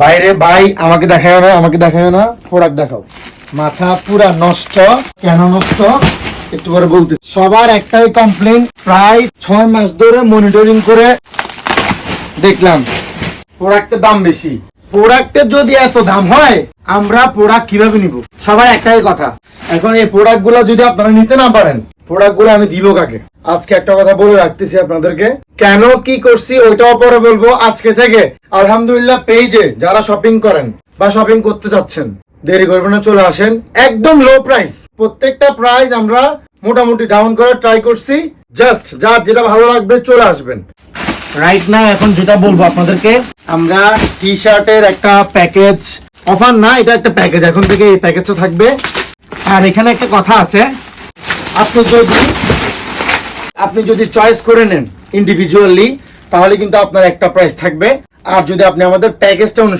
বাইরে ভাই আমাকে দেখায় না, আমাকে দেখায় না, প্রোডাক্ট দেখাও। মাথা পুরা নষ্ট। কেন নষ্ট একটু করে বলতে, সবার একটাই কমপ্লেন, প্রায় 6 মাস ধরে মনিটরিং করে দেখলাম প্রোডাক্টের দাম বেশি। প্রোডাক্টের যদি এত দাম হয় আমরা প্রোডাক্ট কিভাবে নিব? সবার একটাই কথা, এখন এই প্রোডাক্ট গুলো যদি আপনারা নিতে না পারেন, প্রোডাক্ট গুলো আমি দিব কাকে? আজকে একটা কথা বলে রাখতেছি আপনাদেরকে, কেন কি করছি ওইটাও পরে বলবো। আজকে থেকে আলহামদুলিল্লাহ পেজে যারা শপিং করেন বা শপিং করতে চাচ্ছেন, দেরি করবেন না, চলে আসেন। একদম লো প্রাইস, প্রত্যেকটা প্রাইস আমরা মোটামুটি ডাউন করে ট্রাই করছি। জাস্ট যার যেটা ভালো লাগবে চলে আসবেন। রাইট না এখন যেটা বলবো আপনাদেরকে, আমরা টি শার্টের একটা প্যাকেজ, অফার না, এটা একটা প্যাকেজ, এখন থেকে এই প্যাকেজটা থাকবে। আর এখানে একটা কথা আছে, আপনি যদি চয়েস করে নেন ইন্ডিভিজুয়ালি, তাহলে কিন্তু আপনার একটা প্রাইস থাকবে। আর যদি আপনি আমাদের প্যাকেজটা